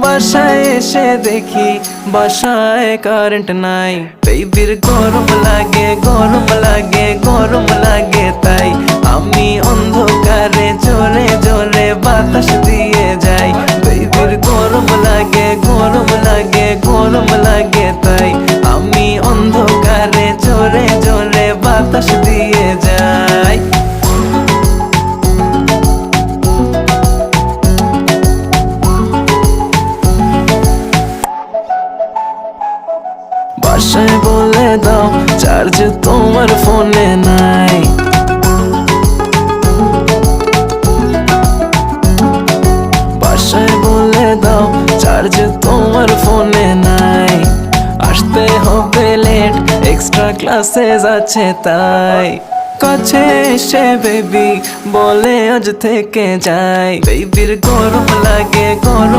বাসায় এসে দেখি বাসায় কারেন্ট নাই, বেবির গরম লাগে গরম লাগে গরম লাগে, তাই আমি অন্ধকারে জোরে জোরে বাতাস দিয়ে যাই। বেবির গরম লাগে গরম লাগে গরম লাগে, তাই আমি অন্ধকারে জোরে জোরে বাতাস দিয়ে যাই। বাসায় বলে দাও চার্জ তোমার ফোনে নাই, বাসায় বলে দাও চার্জ তোমার ফোনে নাই। আসতে হবে লেট, এক্সট্রা ক্লাসেস আছে তাই। কাছে এসে বেবি বলে আজ থেকে যাই। বেবির গরম লাগে গরম